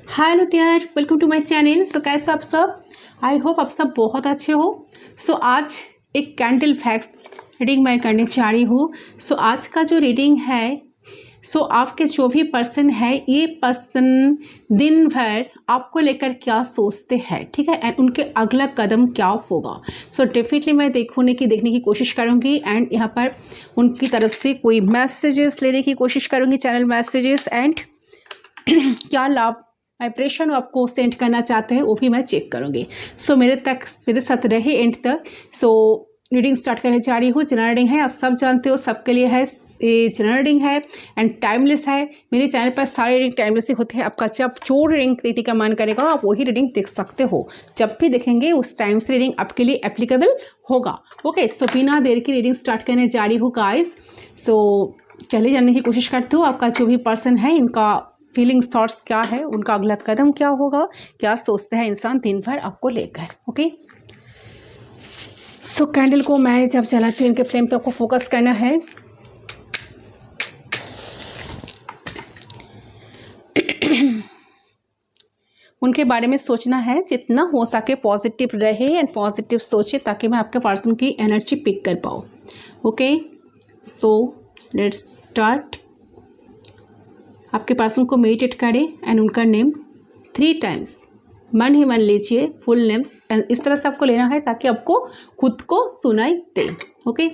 Hello dear, welcome to my channel. So कैसे हो आप सब? आई होप आप सब बहुत अच्छे हो। सो आज एक कैंडल फैक्ट्स रीडिंग मैं करने जा रही हूँ। सो आज का जो रीडिंग है, आपके जो भी पर्सन है, ये पर्सन दिन भर आपको लेकर क्या सोचते हैं, ठीक है, एंड उनके अगला कदम क्या होगा। डेफिनेटली मैं देखने की कोशिश करूँगी एंड यहाँ पर उनकी तरफ से कोई मैसेजेस लेने की कोशिश करूँगी, चैनल मैसेजेस, एंड क्या लाभ वाइब्रेशन आपको सेंड करना चाहते हैं वो भी मैं चेक करूँगी। मेरे साथ रहे एंड तक। रीडिंग स्टार्ट करने जा रही हूँ। जनरल रीडिंग है, आप सब जानते हो, सबके लिए है। ये जनरल रीडिंग है एंड टाइमलेस है। मेरे चैनल पर सारे रीडिंग टाइमलेस ही होते हैं। आपका जब जो रीडिंग देखने का मन करेगा आप वही रीडिंग देख सकते हो। जब भी देखेंगे उस टाइम से रीडिंग आपके लिए एप्लीकेबल होगा। ओके, बिना देर की रीडिंग स्टार्ट करने जा रही हूँ गाइस। चले जाने की कोशिश करती हूँ। आपका जो भी पर्सन है, इनका फीलिंग्स, थॉट्स क्या है, उनका अगला कदम क्या होगा, क्या सोचते हैं इंसान दिन भर आपको लेकर। ओके, कैंडल को मैं जब जलाती हूँ, इनके फ्लेम पे आपको फोकस करना है। उनके बारे में सोचना है, जितना हो सके पॉजिटिव रहे एंड पॉजिटिव सोचे, ताकि मैं आपके पर्सन की एनर्जी पिक कर पाऊँ। Okay, let's start. आपके पर्सन को मेडिटेट करें एंड उनका नेम 3 टाइम्स मन ही मन लीजिए, फुल नेम्स, एंड इस तरह से आपको लेना है ताकि आपको खुद को सुनाई दे। Okay,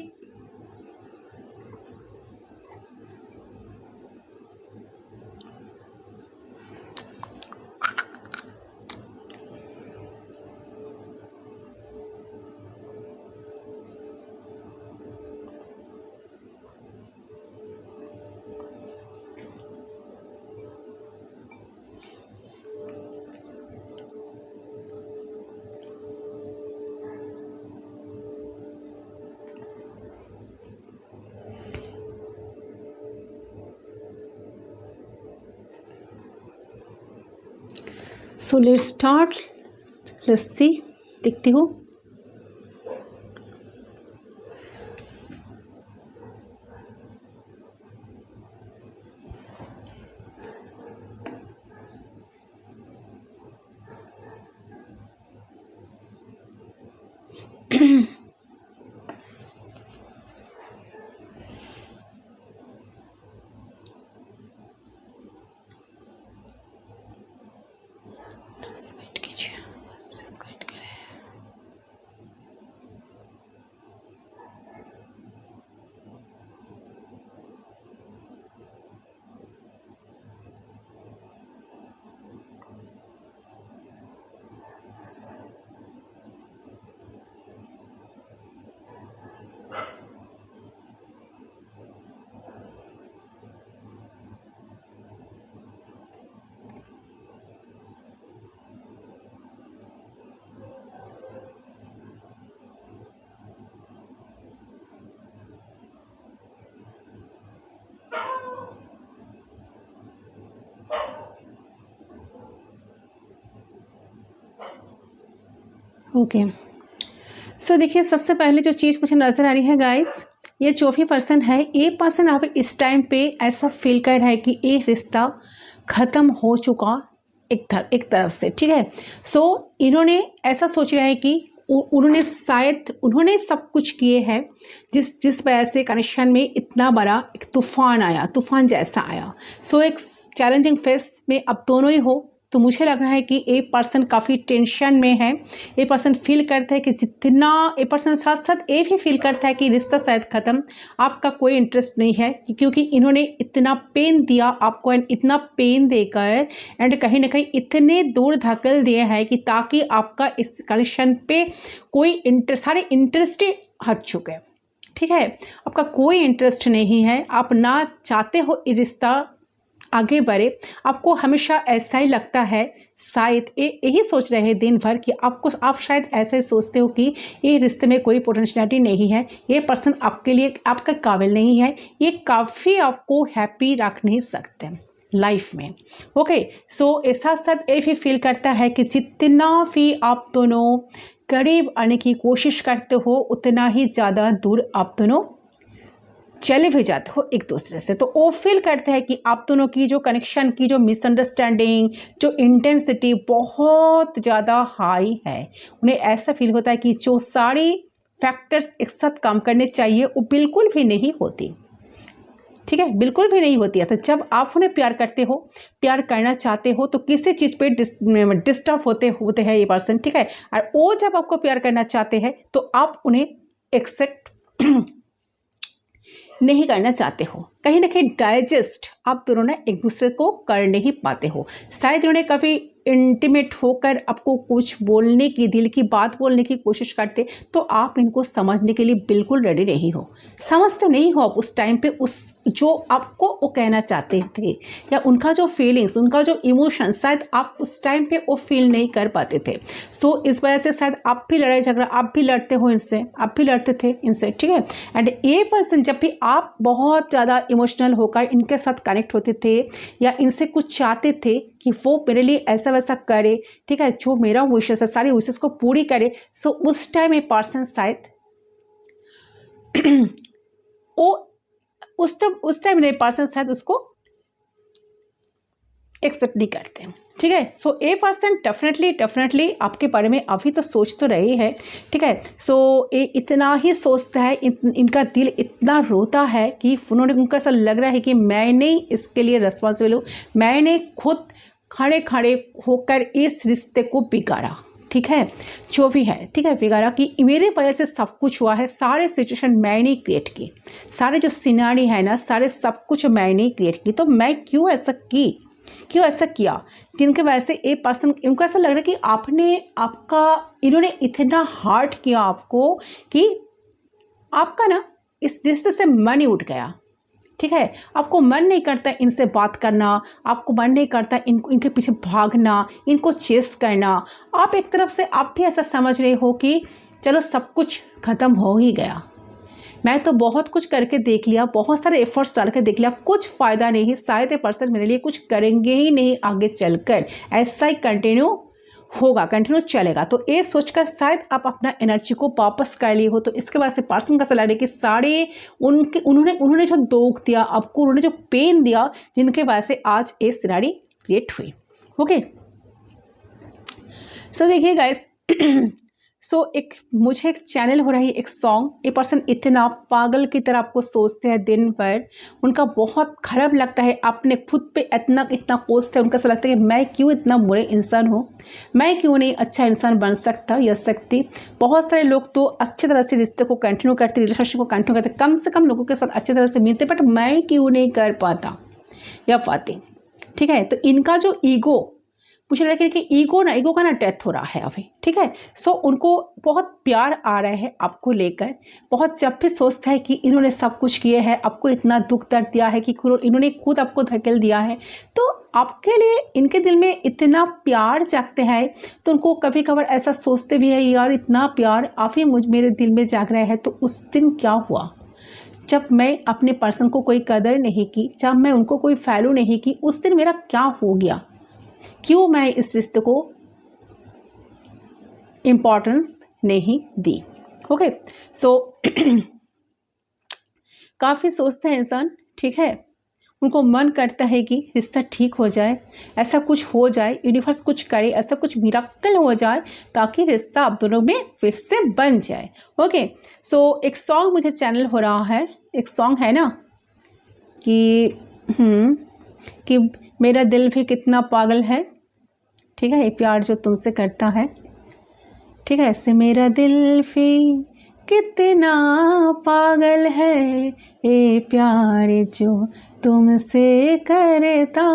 let's start. Let's see, देखती हूँ। ओके, देखिए, सबसे पहले जो चीज़ मुझे नज़र आ रही है गाइस, ये जो भी पर्सन है, ये पर्सन आप इस टाइम पे ऐसा फील कर रहा है कि ये रिश्ता ख़त्म हो चुका एक तरफ से, ठीक है। इन्होंने ऐसा सोच रहा है कि उन्होंने सब कुछ किए हैं, जिस वजह से कनेक्शन में इतना बड़ा एक तूफान जैसा आया। एक चैलेंजिंग फेस में अब दोनों ही हो। तो मुझे लग रहा है कि ये पर्सन काफ़ी टेंशन में है। ये पर्सन फील करता है कि जितना ये पर्सन साथ साथ ये भी फील करता है कि रिश्ता शायद ख़त्म, आपका कोई इंटरेस्ट नहीं है, क्योंकि इन्होंने इतना पेन दिया आपको, एंड इतना पेन देकर एंड कहीं ना कहीं इतने दूर धकेल दिए हैं कि ताकि आपका इस कनेक्शन पे कोई सारे इंटरेस्ट हट चुके हैं, ठीक है। आपका कोई इंटरेस्ट नहीं है, आप ना चाहते हो ये रिश्ता आगे बढ़े। आपको हमेशा ऐसा ही लगता है, शायद यही सोच रहे हैं दिन भर कि आप शायद ऐसे सोचते हो कि ये रिश्ते में कोई पोटेंशियलिटी नहीं है, ये पर्सन आपके लिए आपका काबिल नहीं है, ये काफ़ी आपको हैप्पी रख नहीं सकते लाइफ में। ओके, ऐसा साथ ये भी फील करता है कि जितना भी आप दोनों करीब आने की कोशिश करते हो, उतना ही ज़्यादा दूर आप दोनों चले भी जाते हो एक दूसरे से, तो वो फील करते हैं कि आप दोनों की जो कनेक्शन की जो मिसअंडरस्टैंडिंग, जो इंटेंसिटी बहुत ज़्यादा हाई है। उन्हें ऐसा फील होता है कि जो सारी फैक्टर्स एक साथ काम करने चाहिए वो बिल्कुल भी नहीं होती। ठीक है, बिल्कुल भी नहीं होती है। तो जब आप उन्हें प्यार करते हो, प्यार करना चाहते हो, तो किसी चीज़ पे डिस्टर्ब होते हैं ये पर्सन। ठीक है, और वो जब आपको प्यार करना चाहते हैं तो आप उन्हें एक्सेप्ट नहीं करना चाहते हो। कहीं ना कहीं डाइजेस्ट आप दोनों ने एक दूसरे को कर नहीं पाते हो। शायद उन्होंने कभी इंटीमेट होकर आपको कुछ बोलने की, दिल की बात बोलने की कोशिश करते, तो आप इनको समझने के लिए बिल्कुल रेडी नहीं हो, समझते नहीं हो आप उस टाइम पे उस जो आपको वो कहना चाहते थे, या उनका जो फीलिंग्स, उनका जो इमोशंस शायद आप उस टाइम पे वो फील नहीं कर पाते थे। सो इस वजह से शायद आप भी लड़ाई झगड़ा, आप भी लड़ते हो इनसे, आप भी लड़ते थे इनसे। ठीक है, एंड ये पर्सन जब भी आप बहुत ज़्यादा इमोशनल होकर इनके साथ कनेक्ट होते थे या इनसे कुछ चाहते थे कि वो मेरे लिए ऐसा वैसा करे, ठीक है, जो मेरा विशेस है सारी विशेस को पूरी करे, सो उस टाइम ये पर्सन शायद वो उस टाइम ये पर्सन शायद उसको एक्सेप्ट नहीं करते। ठीक है, सो ए पर्सन डेफिनेटली आपके बारे में अभी तो सोच तो रही है। ठीक है, सो ये इतना ही सोचता है, इनका दिल इतना रोता है कि उनको ऐसा लग रहा है कि मैंने इसके लिए रिस्पॉन्सिबल हूँ, मैंने खुद खड़े खड़े होकर इस रिश्ते को बिगाड़ा। ठीक है, जो भी है, ठीक है, बिगाड़ा कि मेरे वजह से सब कुछ हुआ है, सारे सिचुएशन मैंने क्रिएट की, सारे जो सिनारी है ना, सारे सब कुछ मैंने क्रिएट की, तो मैं क्यों ऐसा किया जिनके वजह से एक पर्सन, इनको ऐसा लग रहा है कि इन्होंने इतना हार्ट किया आपको कि आपका ना इस रिश्ते से मन ही उठ गया। ठीक है, आपको मन नहीं करता इनसे बात करना, आपको मन नहीं करता इनके पीछे भागना, इनको चेस करना। आप एक तरफ से आप भी ऐसा समझ रहे हो कि चलो सब कुछ ख़त्म हो ही गया, मैं तो बहुत कुछ करके देख लिया, बहुत सारे एफर्ट्स डाल के देख लिया, कुछ फ़ायदा नहीं, शायद ये पर्सन मेरे लिए कुछ करेंगे ही नहीं आगे चलकर, ऐसा ही कंटिन्यू चलेगा। तो ये सोचकर शायद आप अपना एनर्जी को वापस कर लिए हो। तो इसके बाद से पर्सन का सलाह है कि सारे उन्होंने जो दुख दिया आपको, उन्होंने जो पेन दिया, जिनके वजह से आज ये सिनारी क्रिएट हुई। ओके, सो देखिए गाइस, मुझे एक चैनल हो रही है, एक सॉन्ग, ये पर्सन इतना पागल की तरह आपको सोचते हैं दिन भर, उनका बहुत खराब लगता है, अपने खुद पे इतना कोसते हैं, उनका ऐसा लगता है कि मैं क्यों इतना बुरे इंसान हूँ, मैं क्यों नहीं अच्छा इंसान बन सकता या सकती। बहुत सारे लोग तो अच्छी तरह से रिश्ते को कंटिन्यू करते, रिलेशनशिप को कंटिन्यू करते, कम से कम लोगों के साथ अच्छी तरह से मिलते, बट मैं क्यों नहीं कर पाता या पाती। ठीक है, तो इनका जो ईगो, मुझे लगा कि ईगो का ना डेथ हो रहा है अभी। ठीक है, सो उनको बहुत प्यार आ रहा है आपको लेकर, बहुत जब भी सोचता है कि इन्होंने सब कुछ किए हैं, आपको इतना दुख दर्द दिया है कि इन्होंने खुद आपको धकेल दिया है, तो आपके लिए इनके दिल में इतना प्यार जागते हैं। तो उनको कभी कभार ऐसा सोचते भी है, यार इतना प्यार अभी मेरे दिल में जाग रहा है, तो उस दिन क्या हुआ जब मैं अपने पर्सन को कोई कदर नहीं की, जब मैं उनको कोई वैल्यू नहीं की, उस दिन मेरा क्या हो गया, क्यों मैं इस रिश्ते को इम्पोर्टेंस नहीं दी। ओके, सो काफ़ी सोचते हैं इंसान। ठीक है, उनको मन करता है कि रिश्ता ठीक हो जाए, ऐसा कुछ हो जाए, यूनिवर्स कुछ करे, ऐसा कुछ मिराकल हो जाए ताकि रिश्ता आप दोनों में फिर से बन जाए। ओके, सो एक सॉन्ग मुझे चैनल हो रहा है, एक सॉन्ग है ना कि मेरा दिल भी कितना पागल है। ठीक है, ये प्यार जो तुमसे करता है। ठीक है, ऐसे मेरा दिल भी कितना पागल है, ये प्यार जो तुमसे करता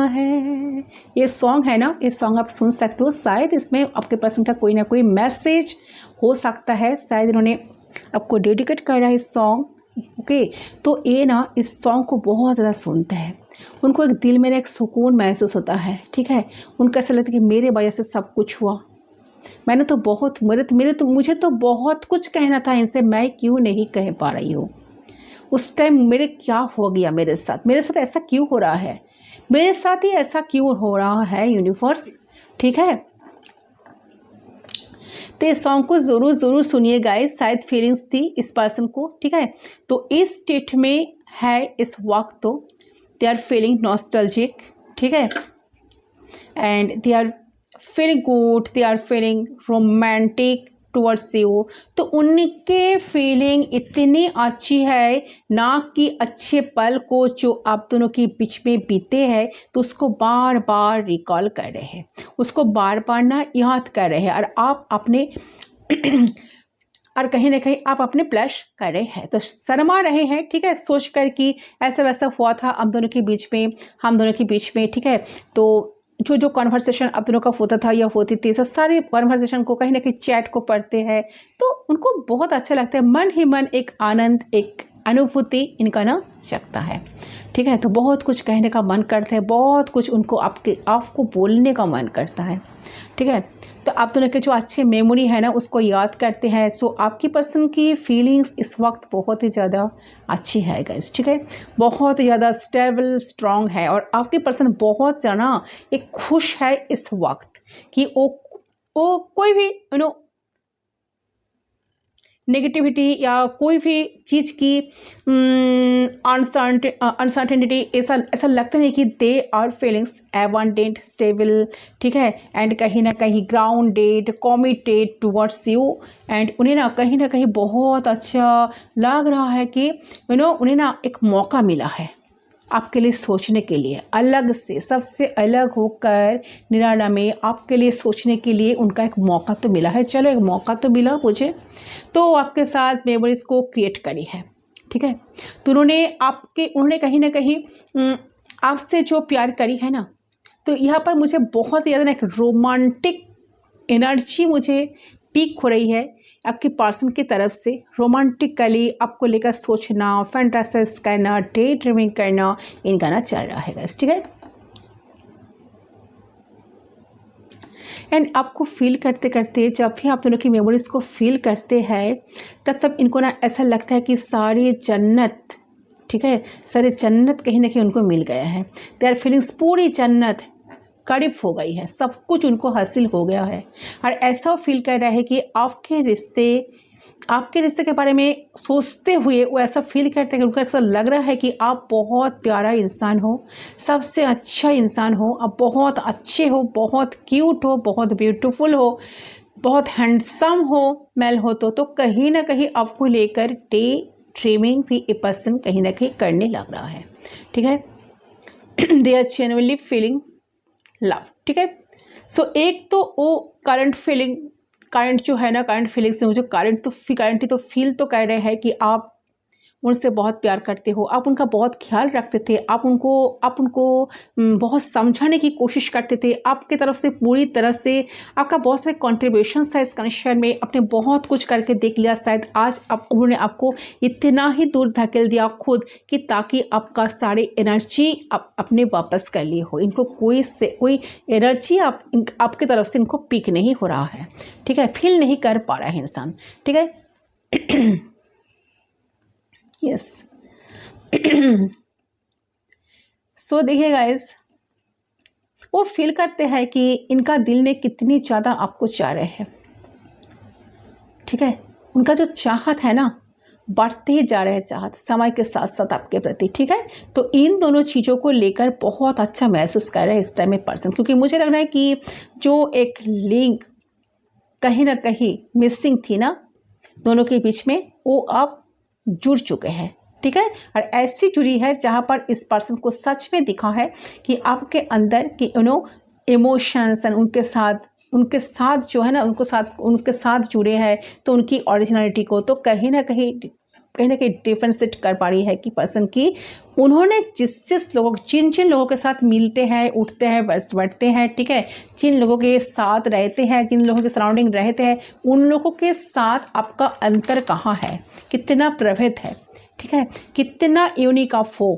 है। ये सॉन्ग है ना, ये सॉन्ग आप सुन सकते हो, शायद इसमें आपके पसंद का कोई ना कोई मैसेज हो सकता है, शायद इन्होंने आपको डेडिकेट कर रहा है इस सॉन्ग। ओके, तो ये ना इस सॉन्ग को बहुत ज़्यादा सुनते हैं, उनको एक दिल में एक सुकून महसूस होता है। ठीक है, उनको ऐसा लगता है कि मेरे वजह से सब कुछ हुआ, मैंने तो बहुत मुझे तो बहुत कुछ कहना था इनसे, मैं क्यों नहीं कह पा रही हूँ। उस टाइम मेरे क्या हो गया, मेरे साथ ऐसा क्यों हो रहा है, मेरे साथ ही ऐसा क्यों हो रहा है यूनिवर्स। ठीक है, तो इस सॉन्ग को ज़रूर सुनिए गाइस, शायद फीलिंग्स थी इस पर्सन को। ठीक है, तो इस स्टेट में है इस वक्त, तो दे आर फीलिंग नॉस्टैल्जिक, ठीक है, and they are feeling good, they are feeling romantic towards you. तो उनके फीलिंग इतनी अच्छी है ना कि अच्छे पल को जो आप दोनों के बीच में बीते हैं तो उसको बार बार रिकॉल कर रहे हैं, उसको बार बार ना याद कर रहे हैं, और आप अपने और कहीं ना कहीं आप अपने ब्लश कर रहे हैं, तो शर्मा रहे हैं, ठीक है, सोच कर कि ऐसा वैसा हुआ था हम दोनों के बीच में, हम दोनों के बीच में, ठीक है। तो जो जो कॉन्वर्सेशन आप दोनों का होता था या होती थी, तो सारे कॉन्वर्सेशन को कहीं ना कहीं चैट को पढ़ते हैं तो उनको बहुत अच्छा लगता है, मन ही मन एक आनंद, एक अनुभूति इनका ना जगता है, ठीक है। तो बहुत कुछ कहने का मन करता है, बहुत कुछ उनको आपको बोलने का मन करता है, ठीक है। तो आप दोनों के जो अच्छे मेमोरी है ना उसको याद करते हैं। सो आपकी पर्सन की फीलिंग्स इस वक्त बहुत ही ज़्यादा अच्छी है गाइस, ठीक है, बहुत ज़्यादा स्टेबल स्ट्रॉन्ग है, और आपकी पर्सन बहुत ज़्यादा एक खुश है इस वक्त कि वो कोई भी नेगेटिविटी या कोई भी चीज़ की अनसर्टेनिटी ऐसा लगता नहीं कि they are feelings abundant, stable, ठीक है, एंड कहीं ना कहीं grounded, committed towards you, and उन्हें ना कहीं बहुत अच्छा लग रहा है कि उन्हें ना एक मौका मिला है आपके लिए सोचने के लिए, अलग से, सबसे अलग होकर निराला में आपके लिए सोचने के लिए उनका एक मौका तो मिला है। चलो एक मौका तो मिला मुझे, तो आपके साथ मेमोरीज को क्रिएट करी है, ठीक है। तो उन्होंने कहीं ना कहीं आपसे जो प्यार करी है ना, तो यहाँ पर मुझे बहुत ज़्यादा ना एक रोमांटिक एनर्जी मुझे पीक हो रही है आपके पर्सन की तरफ से। रोमांटिकली आपको लेकर सोचना, फैंटासाइज करना, डे ड्रीमिंग करना, इन गाना चल रहा है बस, ठीक है। एंड आपको फील करते करते, जब भी आप दोनों की मेमोरीज को फील करते हैं तब इनको ना ऐसा लगता है कि सारी जन्नत, ठीक है, सारी जन्नत कहीं ना कहीं उनको मिल गया है। दे आर फीलिंग्स पूरी जन्नत करीब हो गई है, सब कुछ उनको हासिल हो गया है, और ऐसा फील कर रहा है कि आपके रिश्ते के बारे में सोचते हुए वो ऐसा फील करते हैं, उनको ऐसा लग रहा है कि आप बहुत प्यारा इंसान हो, सबसे अच्छा इंसान हो, आप बहुत अच्छे हो, बहुत क्यूट हो, बहुत ब्यूटीफुल हो, बहुत हैंडसम हो, मेल हो, तो कहीं ना कहीं आपको लेकर डे ड्रीमिंग भी ए पर्सन कहीं ना कहीं करने लग रहा है, ठीक है। They are genuinely feeling love, ठीक है। सो एक तो वो करंट जो है ना, करंट फीलिंग्स से मुझे करंट तो फील तो कर रहे हैं कि आप उनसे बहुत प्यार करते हो, आप उनका बहुत ख्याल रखते थे, आप उनको बहुत समझाने की कोशिश करते थे, आपकी तरफ से पूरी तरह से आपका बहुत सारे कॉन्ट्रीब्यूशंस है इस कनेक्शन में, आपने बहुत कुछ करके देख लिया, शायद आज उन्होंने आपको इतना ही दूर धकेल दिया खुद कि ताकि आपका सारे एनर्जी अपने वापस कर लिए हो। इनको कोई एनर्जी आपकी तरफ से इनको पिक नहीं हो रहा है, ठीक है, फील नहीं कर पा रहा है इंसान, ठीक है। यस। सो देखिए गाइस, वो फील करते हैं कि इनका दिल ने कितनी ज़्यादा आपको चाह रहे हैं, ठीक है, उनका जो चाहत है ना बढ़ते ही जा रहे हैं, चाहत समय के साथ साथ आपके प्रति, ठीक है। तो इन दोनों चीज़ों को लेकर बहुत अच्छा महसूस कर रहे हैं इस टाइम में पर्सन, क्योंकि मुझे लग रहा है कि जो एक लिंक कहीं ना कहीं मिसिंग थी ना दोनों के बीच में, वो अब जुड़ चुके हैं, ठीक है, और ऐसी जुड़ी है जहाँ पर इस पर्सन को सच में दिखा है कि आपके अंदर की इमोशंस एंड उनके साथ जो है ना उनके साथ जुड़े हैं, तो उनकी ओरिजिनलिटी को तो कहीं ना कहीं डिफरेंशिएट कर पा रही है कि पर्सन की उन्होंने जिन लोगों के साथ मिलते हैं, उठते हैं, बैठते हैं, ठीक है, जिन लोगों के साथ रहते हैं, जिन लोगों के सराउंडिंग रहते हैं, उन लोगों के साथ आपका अंतर कहाँ है, कितना प्रभेद है, ठीक है, कितना यूनिक ऑफ हो।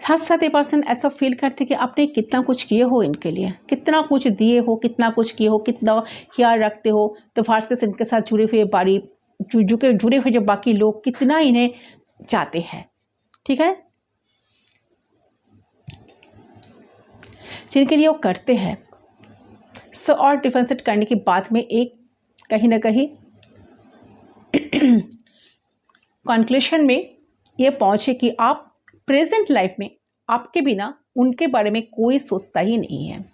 साथ साथ ये पर्सन ऐसा फील करते कि आपने कितना कुछ किए हो इनके लिए, कितना कुछ दिए हो, कितना कुछ किए हो, कितना ख्याल रखते हो। तो फारसे से इनके साथ जुड़े हुए जो बाकी लोग कितना इन्हें चाहते हैं, ठीक है, जिनके लिए वो करते हैं। सो और डिफरेंशिएट करने की बात में एक कहीं ना कहीं कंक्लूशन में ये पहुँचे कि आप प्रेजेंट लाइफ में आपके बिना उनके बारे में कोई सोचता ही नहीं है।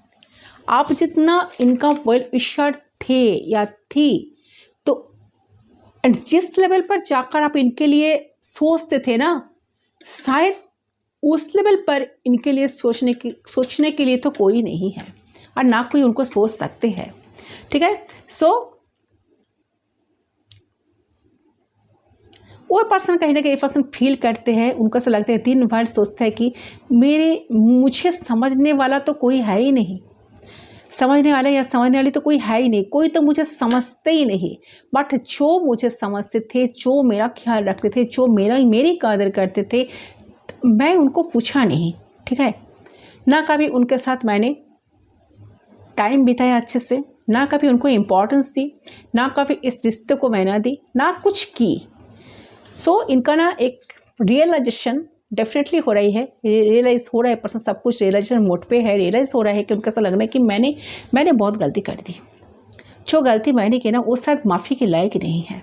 आप जितना इनका वेल विशर थे या थी, तो जिस लेवल पर जाकर आप इनके लिए सोचते थे ना, शायद उस लेवल पर इनके लिए सोचने के लिए तो कोई नहीं है और ना कोई उनको सोच सकते हैं। ठीक है, सो वो पर्सन कहीं ना कहीं पर्सन फील करते हैं, उनको ऐसा लगता है, दिन भर सोचते हैं कि मुझे समझने वाला तो कोई है ही नहीं, समझने वाला या समझने वाली तो कोई है ही नहीं, कोई तो मुझे समझते ही नहीं। बट जो मुझे समझते थे, जो मेरा ख्याल रखते थे, जो मेरी कदर करते थे, मैं उनको पूछा नहीं। ठीक है, ना कभी उनके साथ मैंने टाइम बिताया अच्छे से, ना कभी उनको इम्पोर्टेंस दी, ना कभी इस रिश्ते को मैंने दी, ना कुछ की। सो इनका ना एक रियलाइजेशन डेफिनेटली हो रही है, रियलाइज़ हो रहा है, पर्सन सब कुछ रियलाइजेशन मोड पे है, रियलाइज़ हो रहा है कि उनको ऐसा लग रहा है कि मैंने बहुत गलती कर दी, जो गलती मैंने की ना वो शायद माफ़ी के लायक नहीं है।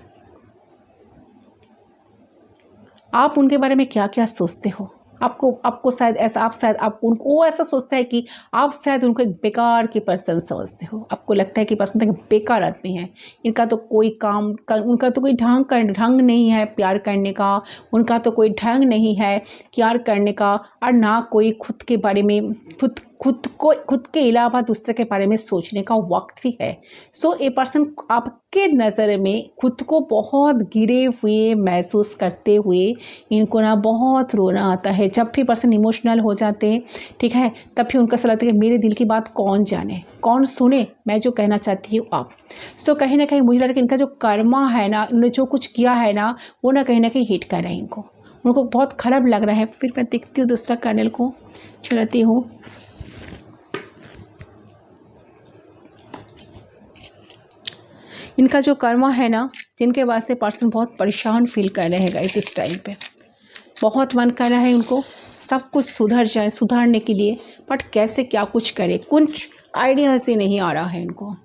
आप उनके बारे में क्या क्या सोचते हो? आपको शायद ऐसा, आप उनको वो ऐसा सोचता है कि आप शायद उनको एक बेकार की पर्सन समझते हो। आपको लगता है कि पर्सन एक बेकार आदमी है, इनका तो कोई उनका तो कोई ढंग नहीं है प्यार करने का, उनका तो कोई ढंग नहीं है प्यार करने का, और ना कोई खुद के बारे में खुद के अलावा दूसरे के बारे में सोचने का वक्त भी है। सो ए पर्सन आपके नज़र में खुद को बहुत गिरे हुए महसूस करते हुए इनको ना बहुत रोना आता है। जब भी पर्सन इमोशनल हो जाते हैं, ठीक है, तब भी उनका ऐसा लगता है कि मेरे दिल की बात कौन जाने, कौन सुने मैं जो कहना चाहती हूँ आप। सो कहीं ना कहीं मुझे लगता है कि इनका जो कर्मा है ना, इन्होंने जो कुछ किया है ना, वो ना कहीं हिट कर रहा है, उनको बहुत ख़राब लग रहा है। फिर मैं देखती हूँ दूसरा कर्नल को, चलाती हूँ। इनका जो कर्मा है ना, जिनके वास्ते पर्सन बहुत परेशान फील कर रहे हैं इस टाइम पे, बहुत मन कर रहा है उनको सब कुछ सुधर जाए, सुधारने के लिए, बट कैसे क्या कुछ करे, कुछ आइडिया से नहीं आ रहा है इनको।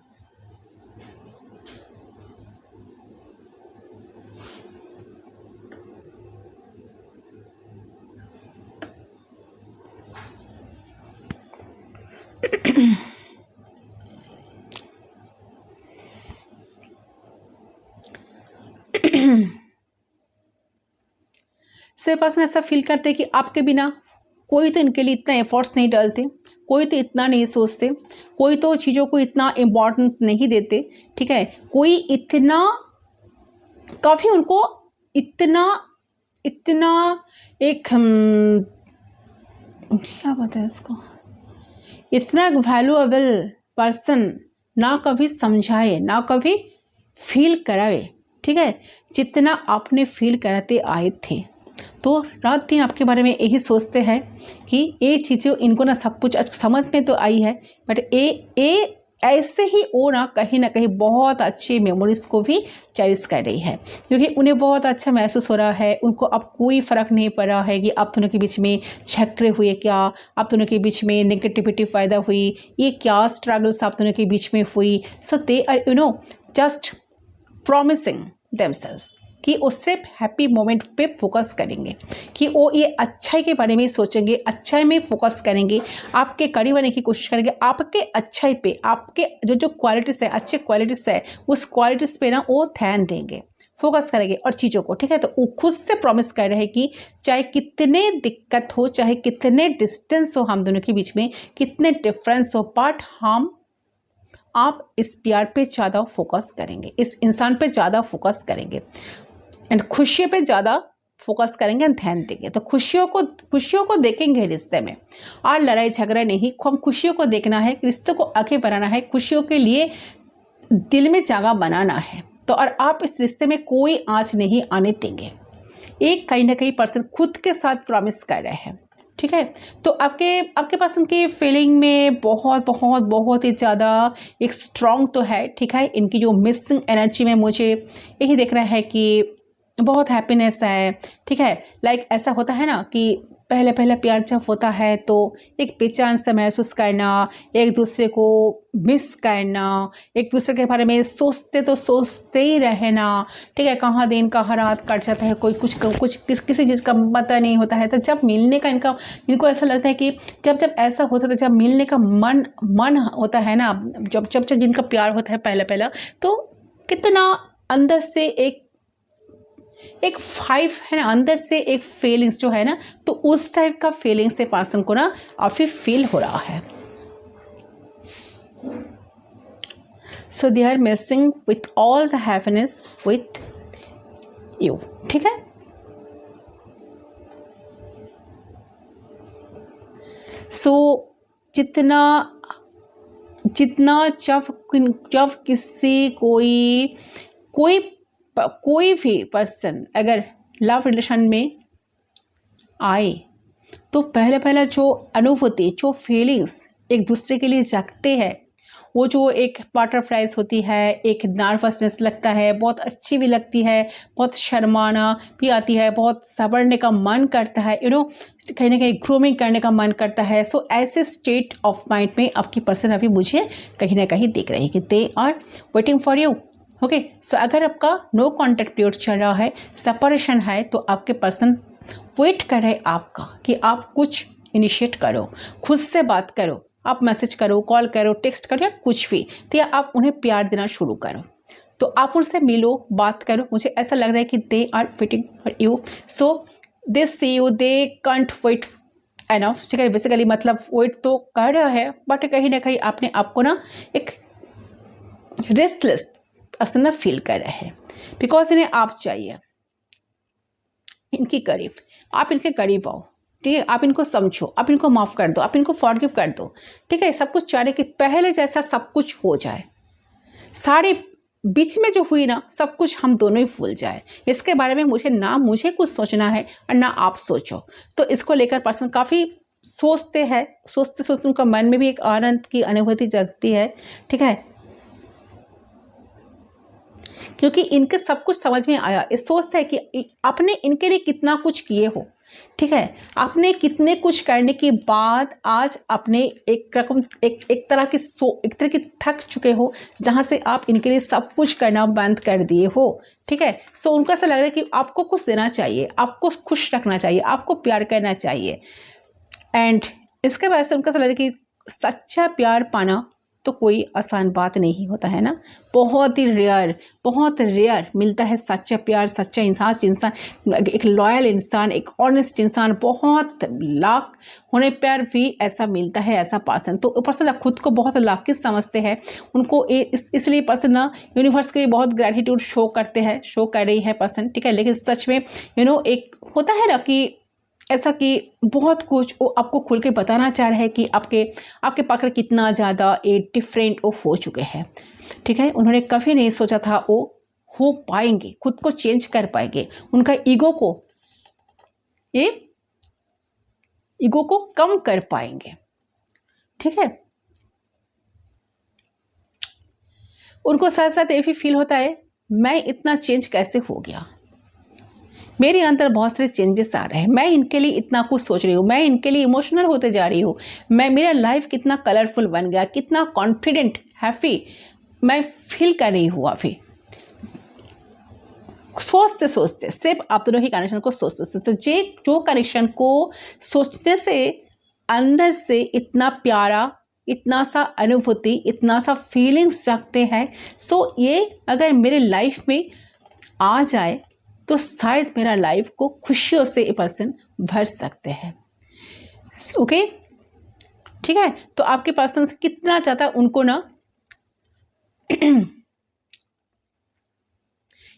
सो ये पर्सन ऐसा फील करते हैं कि आपके बिना कोई तो इनके लिए इतना एफर्ट्स नहीं डालते, कोई तो इतना नहीं सोचते, कोई तो चीज़ों को इतना इम्पोर्टेंस नहीं देते। ठीक है, कोई इतना काफ़ी उनको इतना एक क्या बताएं इसको, इतना वैल्यूएबल पर्सन ना कभी समझाए, ना कभी फील कराए। ठीक है, जितना आपने फील कराते आए थे, तो रात दिन आपके बारे में यही सोचते हैं कि ये चीज़ें इनको ना सब कुछ समझ में तो आई है, बट ये ऐसे ही वो ना कहीं बहुत अच्छी मेमोरीज़ को भी चेरिश कर रही है, क्योंकि उन्हें बहुत अच्छा महसूस हो रहा है। उनको अब कोई फ़र्क नहीं पड़ रहा है कि आप दोनों के बीच में झगड़े हुए, क्या आप दोनों के बीच में नेगेटिविटी पैदा हुई, ये क्या स्ट्रगल्स आप दोनों के बीच में हुई। So they are just promising themselves कि वो सिर्फ हैप्पी मोमेंट पे फोकस करेंगे, कि वो ये अच्छाई के बारे में सोचेंगे, अच्छाई में फोकस करेंगे, आपके करीब आने की कोशिश करेंगे, आपके अच्छाई पे, आपके जो क्वालिटीज़ है, अच्छे क्वालिटीज़ है, उस क्वालिटीज़ पे ना वो ध्यान देंगे, फोकस करेंगे और चीज़ों को। ठीक है, तो वो खुद से प्रॉमिस कर रहे हैं कि चाहे कितने दिक्कत हो, चाहे कितने डिस्टेंस हो हम दोनों के बीच में, कितने डिफरेंस हो, बट आप इस प्यार पे ज़्यादा फोकस करेंगे, इस इंसान पे ज़्यादा फोकस करेंगे एंड खुशियों पे ज़्यादा फोकस करेंगे एंड ध्यान देंगे। तो खुशियों को देखेंगे रिश्ते में, और लड़ाई झगड़ा नहीं, हम खुशियों को देखना है, रिश्ते को आगे बढ़ाना है, खुशियों के लिए दिल में जगह बनाना है। तो और आप इस रिश्ते में कोई आँच नहीं आने देंगे, एक कहीं ना कहीं पर्सन खुद के साथ प्रॉमिस कर रहे हैं। ठीक है, तो आपके पर्सन की फीलिंग में बहुत ही ज़्यादा एक स्ट्रॉन्ग तो है। ठीक है, इनकी जो मिसिंग एनर्जी में मुझे यही देख रहा है कि बहुत हैप्पीनेस है। ठीक है, लाइक ऐसा होता है ना कि पहले पहले प्यार जब होता है तो एक बेचैन सा महसूस करना, एक दूसरे को मिस करना, एक दूसरे के बारे में सोचते तो सोचते ही रहना, ठीक है, कहाँ दिन कहाँ रात कट जाता है, कोई किसी चीज़ का पता नहीं होता है। तो जब मिलने का इनको ऐसा लगता है कि जब ऐसा होता है, जब मिलने का मन होता है ना, जब जिनका प्यार होता है पहले पहला, तो कितना अंदर से एक फाइव है ना, अंदर से एक फीलिंग्स जो है ना, तो उस टाइप का फीलिंग्स से पर्सन को ना काफ़ी फील हो रहा है। So they are missing with all the happiness with you, ठीक है। सो जितना जब किसी कोई भी पर्सन अगर लव रिलेशन में आए, तो पहले जो अनुभूति, जो फीलिंग्स एक दूसरे के लिए जगते हैं, वो जो एक बटरफ्लाइज होती है, एक नर्वसनेस लगता है, बहुत अच्छी भी लगती है, बहुत शर्माना भी आती है, बहुत संभलने का मन करता है, कहीं ना कहीं ग्रूमिंग करने का मन करता है। सो ऐसे स्टेट ऑफ माइंड में आपकी पर्सन अभी मुझे कहीं ना कहीं दिख रही है कि they are waiting for you. Okay, so अगर आपका नो कॉन्टैक्ट पीरियड चल रहा है, सेपरेशन है, तो आपके पर्सन वेट कर रहे आपका कि आप कुछ इनिशिएट करो, खुद से बात करो, आप मैसेज करो, कॉल करो, टेक्स्ट करो या कुछ भी, तो या आप उन्हें प्यार देना शुरू करो। तो आप उनसे मिलो, बात करो। मुझे ऐसा लग रहा है कि they are waiting for you, so they see you, they can't wait enough. ठीक है, बेसिकली मतलब वेट तो कर रहा है, बट कहीं ना कहीं अपने आप को ना एक रेस्टलेस असना फील कर रहे हैं, बिकॉज इन्हें आप चाहिए इनके करीब, आप इनके करीब आओ, ठीक है, आप इनको समझो, आप इनको माफ़ कर दो, आप इनको फॉरगिव कर दो, ठीक है। सब कुछ चाह रहे कि पहले जैसा सब कुछ हो जाए, सारे बीच में जो हुई ना सब कुछ हम दोनों ही भूल जाए। इसके बारे में मुझे कुछ सोचना है और ना आप सोचो। तो इसको लेकर पर्सन काफ़ी सोचते हैं, सोचते उनका मन में भी एक आनंद की अनुभूति जगती है, ठीक है, क्योंकि इनके सब कुछ समझ में आया। ये सोचता है कि आपने इनके लिए कितना कुछ किए हो, ठीक है, आपने कितने कुछ करने के बाद आज अपने एक तरह की थक चुके हो, जहाँ से आप इनके लिए सब कुछ करना बंद कर दिए हो, ठीक है। सो उनको ऐसा लग रहा है कि आपको कुछ देना चाहिए, आपको खुश रखना चाहिए, आपको प्यार करना चाहिए। एंड इसके वजह से उनका ऐसा लग रहा है कि सच्चा प्यार पाना तो कोई आसान बात नहीं होता है ना, बहुत रेयर मिलता है सच्चा प्यार, सच्चा इंसान, एक लॉयल इंसान, एक ऑनेस्ट इंसान। बहुत लाख होने पर भी ऐसा मिलता है, ऐसा पर्सन। तो पर्सन खुद को बहुत लाकी समझते हैं, उनको इसलिए पर्सन ना यूनिवर्स के बहुत ग्रैटिट्यूड शो कर रही है पर्सन, ठीक है। लेकिन सच में एक होता है ना कि ऐसा कि बहुत कुछ वो आपको खुल के बताना चाह रहे हैं कि आपके पकड़ कितना ज़्यादा ये डिफरेंट वो हो चुके हैं, ठीक है। उन्होंने कभी नहीं सोचा था वो हो पाएंगे, खुद को चेंज कर पाएंगे, उनका ईगो को कम कर पाएंगे, ठीक है। उनको साथ साथ ये भी फील होता है मैं इतना चेंज कैसे हो गया, मेरे अंदर बहुत सारे चेंजेस आ रहे हैं, मैं इनके लिए इतना कुछ सोच रही हूँ, मैं इनके लिए इमोशनल होते जा रही हूँ, मेरा लाइफ कितना कलरफुल बन गया, कितना कॉन्फिडेंट हैप्पी मैं फील कर रही हूँ। अभी सोचते सिर्फ आप दोनों ही कनेक्शन को सोचते तो जो कनेक्शन को सोचने से अंदर से इतना प्यारा, इतना सा अनुभूति, इतना सा फीलिंग्स जगते हैं। सो ये अगर मेरे लाइफ में आ जाए तो शायद मेरा लाइफ को खुशियों से ये पर्सन भर सकते हैं। ओके, ठीक है। तो आपके पर्सन से कितना चाहता है उनको ना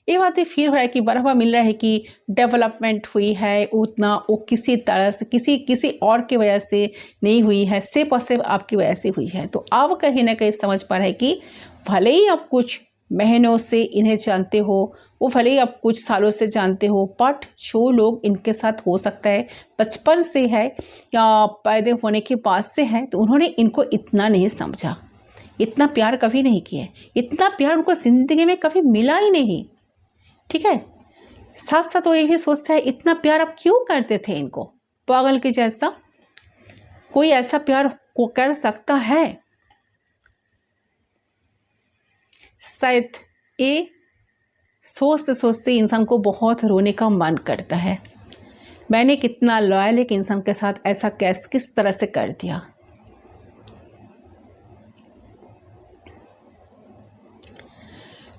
ये बात ही फील हो रहा है कि बराबर मिल रहा है कि डेवलपमेंट हुई है, उतना वो किसी तरह से किसी और की वजह से नहीं हुई है, सिर्फ और सिर्फ आपकी वजह से हुई है। तो आप कहीं ना कहीं समझ पा रहे हैं कि भले ही आप कुछ महीनों से इन्हें जानते हो, वो भले ही आप कुछ सालों से जानते हो, बट जो लोग इनके साथ हो सकता है बचपन से है या पैदा होने के बाद से है, तो उन्होंने इनको इतना नहीं समझा, इतना प्यार कभी नहीं किया, इतना प्यार उनको ज़िंदगी में कभी मिला ही नहीं, ठीक है। साथ साथ वो यही सोचता है इतना प्यार आप क्यों करते थे इनको, पागल के जैसा। कोई ऐसा प्यार को कर सकता है? शायद ये सोचते सोचते इंसान को बहुत रोने का मन करता है। मैंने कितना लॉयल एक इंसान के साथ ऐसा किस तरह से कर दिया।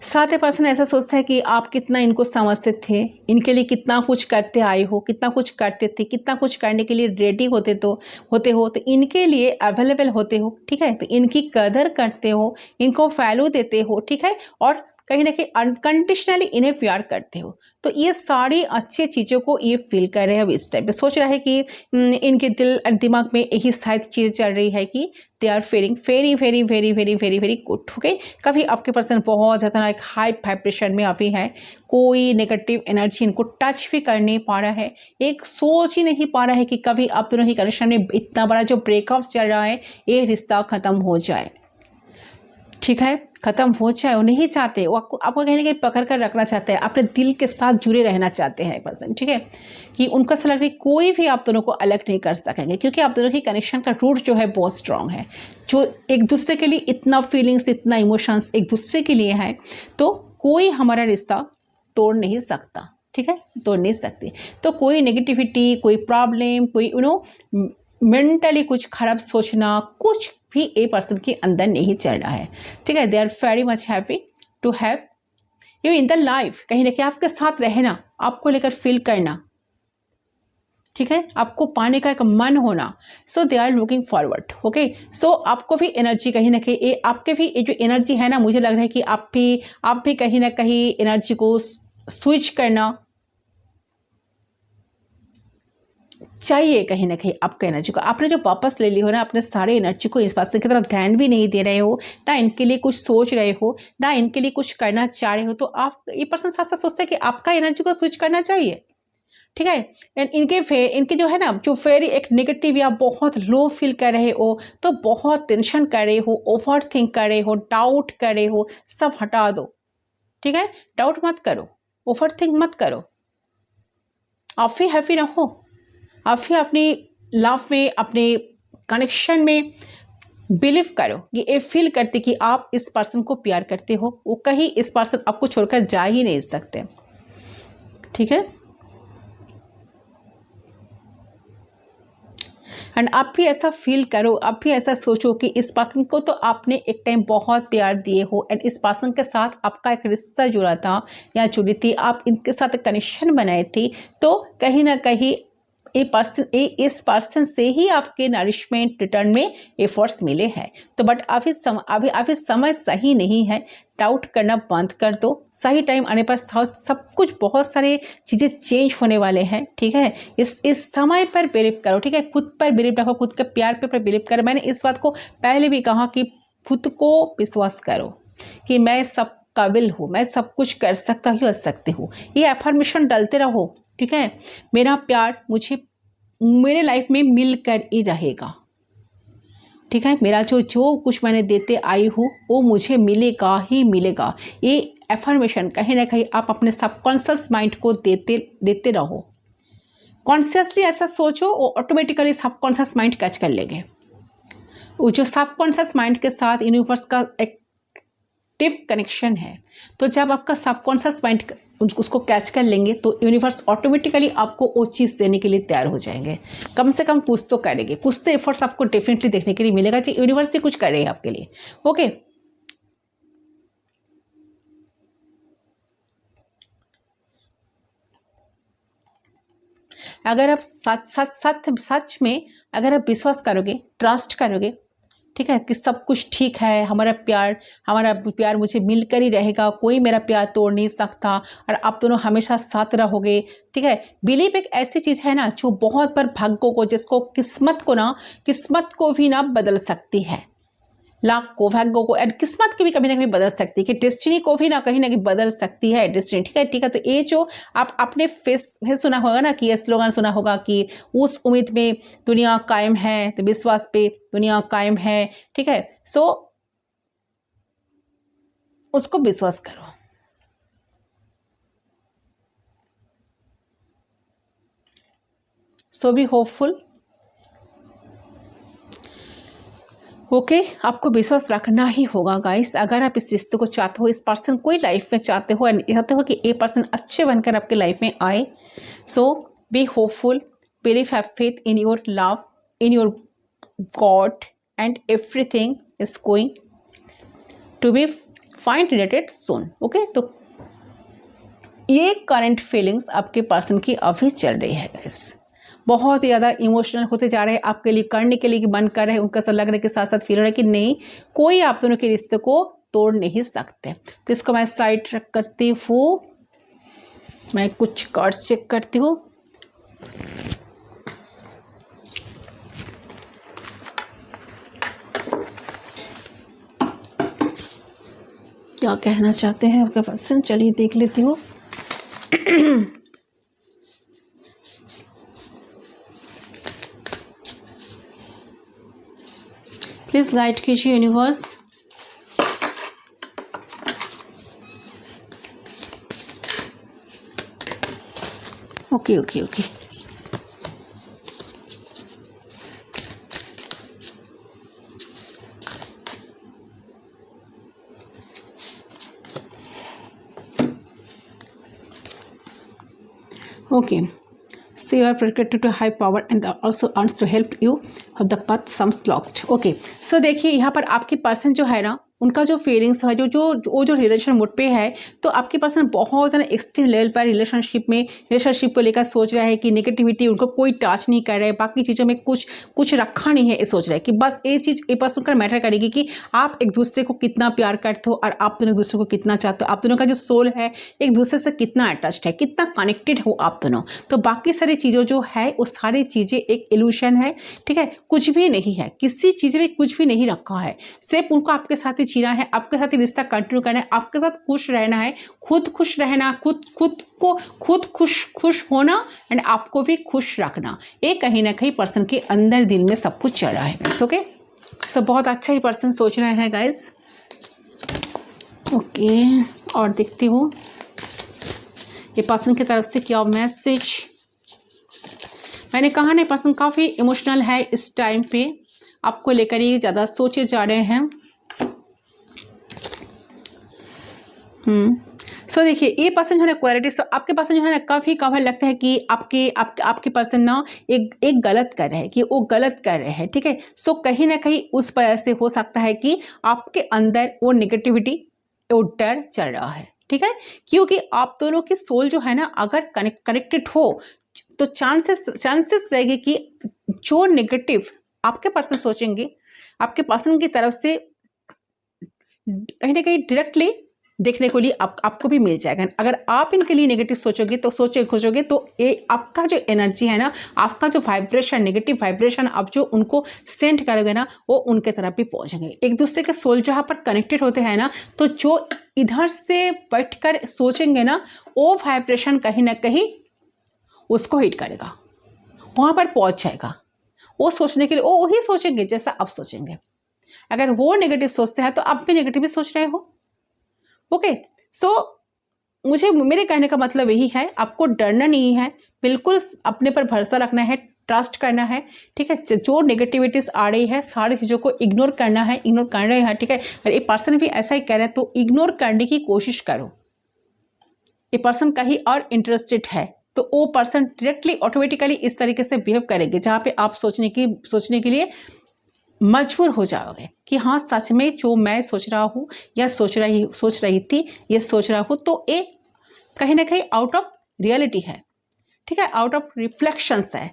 साथ ही पर्सन ऐसा सोचता है कि आप कितना इनको समझते थे, इनके लिए कितना कुछ करते आए हो, कितना कुछ करते थे, कितना कुछ करने के लिए रेडी होते हो, तो इनके लिए अवेलेबल होते हो, ठीक है, तो इनकी कदर करते हो, इनको वैल्यू देते हो, ठीक है, और कहीं ना कहीं अनकंडीशनली इन्हें प्यार करते हो। तो ये सारी अच्छी चीज़ों को ये फील कर रहे हैं। अब इस टाइम पे सोच रहा है कि इनके दिल और दिमाग में यही शायद चीज़ चल रही है कि they are feeling very very very very very very good. Okay, कभी आपके पर्सन बहुत ज़्यादा एक हाई वाइब्रेशन में अभी है, कोई नेगेटिव एनर्जी इनको टच भी कर नहीं पा रहा है, एक सोच ही नहीं पा रहा है कि कभी आप दोनों ही कनेक्शन में इतना बड़ा जो ब्रेकअप चल रहा है ये रिश्ता ख़त्म हो जाए, ठीक है, खत्म हो जाए। वो नहीं चाहते, वो आपको कहीं ना कहीं पकड़ कर रखना चाहते हैं, अपने दिल के साथ जुड़े रहना चाहते हैं पर्सन, ठीक है, कि उनका ऐसा लग रहा है कोई भी आप दोनों को अलग नहीं कर सकेंगे, क्योंकि आप दोनों की कनेक्शन का रूट जो है बहुत स्ट्रांग है, जो एक दूसरे के लिए इतना फीलिंग्स, इतना इमोशंस एक दूसरे के लिए है, तो कोई हमारा रिश्ता तोड़ नहीं सकता, ठीक है, तोड़ नहीं सकती। तो कोई नेगेटिविटी, कोई प्रॉब्लम, कोई मेंटली कुछ खराब सोचना, कुछ भी ए पर्सन के अंदर नहीं चल रहा है, ठीक है। They are very much happy to have you in the life. कहीं ना कहीं आपके साथ रहना, आपको लेकर फील करना, ठीक है, आपको पाने का एक मन होना। So they are looking forward. Okay, so आपको भी एनर्जी कहीं ना कहीं, आपके भी ये जो एनर्जी है ना, मुझे लग रहा है कि आप भी कहीं ना कहीं एनर्जी को स्विच करना चाहिए। कहीं ना कहीं आपका एनर्जी को आपने जो वापस ले ली हो ना, अपने सारे एनर्जी को इस पर्सन की तरफ ध्यान भी नहीं दे रहे हो, ना इनके लिए कुछ सोच रहे हो, ना इनके लिए कुछ करना चाह रहे हो, तो आप ये पर्सन साथ साथ सोचते हैं कि आपका एनर्जी को स्विच करना चाहिए, ठीक है। इनके जो है ना, जो वेरी एक नेगेटिव या बहुत लो फील कर रहे हो, तो बहुत टेंशन कर रहे हो, ओवर थिंक कर रहे हो, डाउट कर रहे हो, सब हटा दो, ठीक है। डाउट मत करो, ओवर थिंक मत करो, आप भी हैप्पी रहो, आप भी अपनी लव में, अपने कनेक्शन में बिलीव करो, ये फील करते कि आप इस पर्सन को प्यार करते हो, वो कहीं इस पर्सन आपको छोड़कर जा ही नहीं सकते, ठीक है। एंड आप भी ऐसा फील करो, आप भी ऐसा सोचो कि इस पर्सन को तो आपने एक टाइम बहुत प्यार दिए हो, एंड इस पर्सन के साथ आपका एक रिश्ता जुड़ा था या जुड़ी थी, आप इनके साथ कनेक्शन बनाए थे, तो कहीं ना कहीं इस पर्सन से ही आपके नरिशमेंट रिटर्न में एफर्ट्स मिले हैं। तो बट अभी समय सही नहीं है, डाउट करना बंद कर दो, सही टाइम आने पर सब कुछ, बहुत सारे चीज़ें चेंज होने वाले हैं, ठीक है। इस समय पर बिलीव करो, ठीक है, खुद पर बिलीव रखो, खुद के प्यार पर बिलीव करो। मैंने इस बात को पहले भी कहा कि खुद को विश्वास करो कि मैं सब काबिल हूँ, मैं सब कुछ कर सकता हूँ, सकती हूँ। ये एफर्मेशन डालते रहो, ठीक है। मेरा प्यार मुझे मेरे लाइफ में मिलकर ही रहेगा, ठीक है। मेरा जो कुछ मैंने देते आई हूँ वो मुझे मिलेगा ही मिलेगा। ये एफर्मेशन कहीं ना कहीं आप अपने सबकॉन्शियस माइंड को देते रहो। कॉन्शियसली ऐसा सोचो, वो ऑटोमेटिकली सबकॉन्शियस माइंड कैच कर लेंगे। वो जो सबकॉन्शियस माइंड के साथ यूनिवर्स का एक टिप कनेक्शन है, तो जब आपका सबकॉन्शियस माइंड उसको कैच कर लेंगे, तो यूनिवर्स ऑटोमेटिकली आपको वो चीज़ देने के लिए तैयार हो जाएंगे। कम से कम कुछ तो करेंगे, कुछ तो एफर्ट्स आपको डेफिनेटली देखने के लिए मिलेगा कि यूनिवर्स भी कुछ कर रहे हैं आपके लिए। ओके, अगर आप सच में अगर आप विश्वास करोगे, ट्रस्ट करोगे, ठीक है, कि सब कुछ ठीक है, हमारा प्यार मुझे मिलकर ही रहेगा, कोई मेरा प्यार तोड़ नहीं सकता, और आप दोनों हमेशा साथ रहोगे, ठीक है। बिलीव एक ऐसी चीज़ है ना, जो बहुत बार भाग्यों को, जिसको किस्मत को भी ना बदल सकती है, लाख को, भाग्यों को, एंड किस्मत की भी कभी ना कभी बदल सकती है, कि डेस्टिनी को भी ना कहीं ना कहीं बदल सकती है डेस्टिनी, ठीक है, ठीक है। तो ये जो आप अपने फेस सुना होगा ना, कि ये स्लोगन सुना होगा कि उस उम्मीद में दुनिया कायम है, तो विश्वास पे दुनिया कायम है, ठीक है। सो उसको विश्वास करो। सो बी होपफुल। ओके आपको विश्वास रखना ही होगा गाइस। अगर आप इस रिश्ते को चाहते हो, इस पर्सन को लाइफ में चाहते हो, चाहते हो कि ये पर्सन अच्छे बनकर आपके लाइफ में आए, so be hopeful, believe, have faith in your love, in your God, and everything is going to be fine related soon. Okay, तो ये करंट फीलिंग्स आपके पर्सन की अभी चल रही है गाइस। बहुत ही ज़्यादा इमोशनल होते जा रहे हैं, आपके लिए करने के लिए मन कर रहे हैं, उनका ऐसा लग रहा है कि साथ साथ फील हो रहा है कि नहीं, कोई आप दोनों के रिश्ते को तोड़ नहीं सकते। तो इसको मैं साइड रख करती हूँ, मैं कुछ कार्ड्स चेक करती हूँ। क्या कहना चाहते हैं आपके पर्सन, चलिए देख लेती हूँ। प्लीज गाइड कीजिए universe. Okay okay okay, okay, so you are protected to high power and also wants to help you of the path some lost। Okay, so देखिए यहाँ पर आपकी पर्सन जो है ना, उनका जो फीलिंग्स है, जो रिलेशन मोड पे है, तो आपके पर्सन बहुत ना एक्सट्रीम लेवल पर रिलेशनशिप को लेकर सोच रहा है कि नेगेटिविटी उनको कोई टच नहीं कर रहा है, बाकी चीज़ों में कुछ रखा नहीं है। ये सोच रहा है कि बस ये चीज़ ये पर्सन का मैटर करेगी कि आप एक दूसरे को कितना प्यार करते हो और आप दोनों एक दूसरे को कितना चाहते हो, आप दोनों का जो सोल है एक दूसरे से कितना अटैच्ड है, कितना कनेक्टेड हो आप दोनों। तो बाकी सारी चीज़ों जो है वो सारी चीज़ें एक इल्यूशन है, ठीक है, कुछ भी नहीं है, किसी चीज़ में कुछ भी नहीं रखा है, सिर्फ उनको आपके साथ जीना है, आपके साथ रिश्ता कंटिन्यू करना है, आपके साथ खुश रहना है, खुद खुश रहना, खुद खुश होना एंड आपको भी खुश रखना। ये कहीं ना कहीं पर्सन के अंदर दिल में सब कुछ चल रहा है गाइस। ओके, सो बहुत अच्छा ही पर्सन सोच रहे हैं गाइस। ओके, और देखती हूँ ये पर्सन की तरफ से क्या मैसेज। मैंने कहा ना पर्सन काफ़ी इमोशनल है इस टाइम पे, आपको लेकर ही ज़्यादा सोचे जा रहे हैं। सो देखिए ये पर्सन जो है क्वालिटी, सो आपके पर्सन जो है ना काफ़ी लगता है कि आपके पर्सन ना एक गलत कर रहे हैं, कि वो गलत कर रहे हैं, ठीक है। सो कहीं ना कहीं उस वजह से हो सकता है कि आपके अंदर वो नेगेटिविटी, वो डर चल रहा है, ठीक है, क्योंकि आप दोनों की सोल जो है ना अगर कनेक्टेड हो तो चांसेस रहेगी कि जो नेगेटिव आपके पर्सन सोचेंगे आपके पर्सन की तरफ से कहीं ना कहीं डायरेक्टली देखने को लिए आपको भी मिल जाएगा। अगर आप इनके लिए नेगेटिव सोचोगे तो ये आपका जो एनर्जी है ना, आपका जो वाइब्रेशन, नेगेटिव वाइब्रेशन आप जो उनको सेंड करोगे ना, वो उनके तरफ भी पहुंचेंगे। एक दूसरे के सोल जहाँ पर कनेक्टेड होते हैं ना, तो जो इधर से बैठकर सोचेंगे ना, वो वाइब्रेशन कहीं ना कहीं उसको हिट करेगा, वहाँ पर पहुँच जाएगा। वो सोचने के लिए वो वही सोचेंगे जैसा आप सोचेंगे। अगर वो नेगेटिव सोचते हैं तो आप भी नेगेटिव ही सोच रहे हो। ओके, सो मेरे कहने का मतलब यही है, आपको डरना नहीं है, बिल्कुल अपने पर भरोसा रखना है, ट्रस्ट करना है, ठीक है। जो नेगेटिविटीज आ रही है सारी चीज़ों को इग्नोर करना है, इग्नोर कर रहे हैं, ठीक है। अगर ये पर्सन भी ऐसा ही कह रहे हैं तो इग्नोर करने की कोशिश करो। ये पर्सन कहीं और इंटरेस्टेड है तो वो पर्सन डायरेक्टली ऑटोमेटिकली इस तरीके से बिहेव करेंगे जहाँ पे आप सोचने के लिए मजबूर हो जाओगे कि हाँ सच में जो मैं सोच रहा हूँ या सोच रही थी ये सोच रहा हूँ, तो ये कहीं ना कहीं आउट ऑफ रियलिटी है, ठीक है, आउट ऑफ रिफ्लेक्शंस है।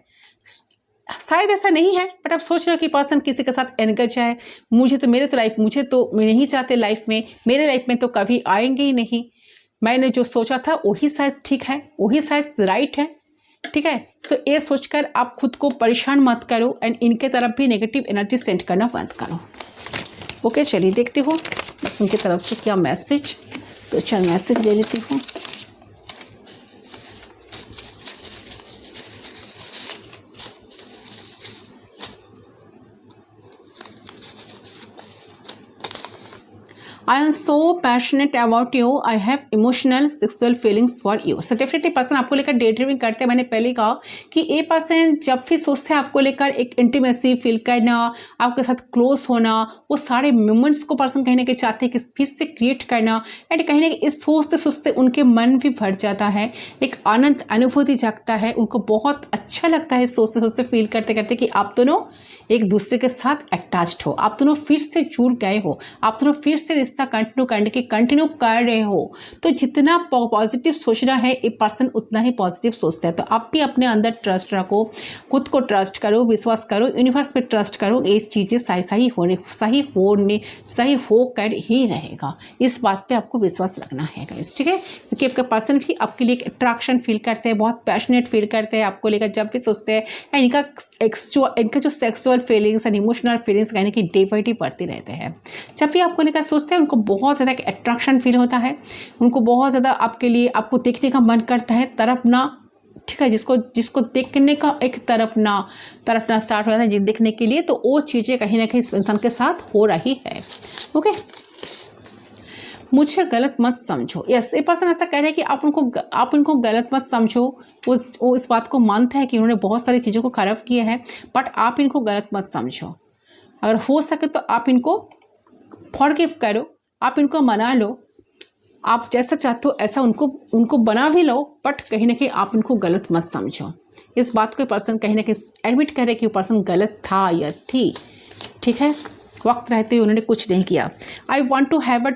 शायद ऐसा नहीं है, बट आप सोच रहे हो कि पर्सन किसी के साथ एंगेज है, मुझे तो मैं नहीं चाहते लाइफ में, मेरे लाइफ में तो कभी आएंगे ही नहीं, मैंने जो सोचा था वही शायद ठीक है, वही शायद राइट है, ठीक है। सो ये सोचकर आप खुद को परेशान मत करो एंड इनके तरफ भी नेगेटिव एनर्जी सेंड करना बंद करो। ओके, चलिए देखती हूँ बस इनकी तरफ से क्या मैसेज, तो चल मैसेज ले लेती हूँ। I am so passionate about you. I have emotional sexual feelings for you. So definitely person आपको लेकर डे ड्रीमिंग करते हैं. मैंने पहले ही कहा कि ये पर्सन जब भी सोचते हैं आपको लेकर एक इंटीमेसी फील करना, आपके साथ क्लोज होना, वो सारे मोमेंट्स को पर्सन कहीं ना कहीं चाहते हैं कि फिर से क्रिएट करना. एंड कहीं ना कहीं इस सोचते सोचते उनके मन भी भर जाता है, एक आनंद अनुभूति जागता है. उनको बहुत अच्छा लगता है सोचते सोचते फील करते करते कि आप दोनों एक दूसरे के साथ अटैच्ड हो, आप दोनों फिर से जुड़ गए हो, आप दोनों फिर से रिश्ता कंटिन्यू कर रहे हो. तो जितना पॉजिटिव सोचना है एक पर्सन उतना ही पॉजिटिव सोचता है. तो आप भी अपने अंदर ट्रस्ट रखो, खुद को ट्रस्ट करो, विश्वास करो, यूनिवर्स पे ट्रस्ट करो. ये चीज़ें सही होकर ही रहेगा. इस बात पे आपको विश्वास रखना है गाइस, ठीक है. क्योंकि आपका पर्सन भी आपके लिए अट्रैक्शन फील करते हैं, बहुत पैशनेट फील करते हैं आपको लेकर जब भी सोचते हैं. इनका जो sexual feelings and emotional feelings यानी कि डे बाई डे बढ़ते रहते हैं. जब भी आपको लेकर सोचते हैं उनको बहुत ज़्यादा अट्रैक्शन फील होता है, उनको बहुत ज़्यादा आपके लिए आपको देखने का मन करता है, तड़पना, ठीक है. जिसको देखने का एक तड़पना स्टार्ट हो जाता है देखने के लिए. तो वो चीज़ें कहीं ना कहीं इस इंसान के साथ हो रही है. ओके, मुझे गलत मत समझो. यस, ये पर्सन ऐसा कह रहे हैं कि आप उनको गलत मत समझो. वो इस बात को मानता है कि उन्होंने बहुत सारी चीज़ों को खराब किया है, बट आप इनको गलत मत समझो. अगर हो सके तो आप इनको फॉरगिव करो, आप इनको मना लो, आप जैसा चाहते हो ऐसा उनको बना भी लो, बट कहीं ना कहीं आप इनको गलत मत समझो. इस बात को पर्सन कहीं ना कहीं एडमिट करे कि वो पर्सन गलत था या थी, ठीक है. वक्त रहते हुए उन्होंने कुछ नहीं किया. I want to have a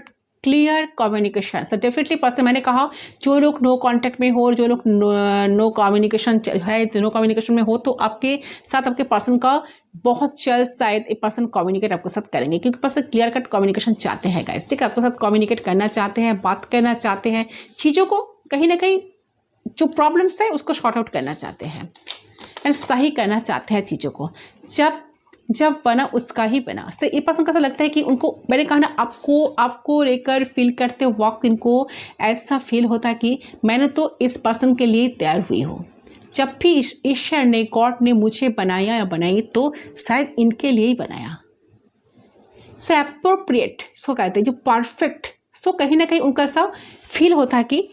clear communication. So definitely person, मैंने कहा जो लोग नो कॉन्टैक्ट में हो, जो लोग नो कम्युनिकेशन है, नो कम्युनिकेशन में हो, तो आपके साथ आपके पर्सन का बहुत जल्द शायद एक पर्सन कम्युनिकेट आपके साथ करेंगे. क्योंकि पर्सन क्लियर कट कम्युनिकेशन चाहते हैं गाइस, ठीक है. आपके साथ कम्युनिकेट करना चाहते हैं, बात करना चाहते हैं, चीज़ों को कहीं ना कहीं जो प्रॉब्लम्स है उसको शॉर्ट आउट करना चाहते हैं एंड सही करना चाहते हैं चीज़ों को. जब बना उसका ही बना. से ये पर्सन कैसा लगता है कि उनको, मैंने कहा ना, आपको लेकर फील करते वक्त इनको ऐसा फील होता है कि मैंने तो इस पर्सन के लिए तैयार हुई हूँ. जब भी ईश्वर ने, गॉड ने मुझे बनाया या बनाई तो शायद इनके लिए ही बनाया. सो एप्रोप्रिएट, सो कहते हैं जो परफेक्ट. सो कहीं ना कहीं उनका ऐसा फील होता है कि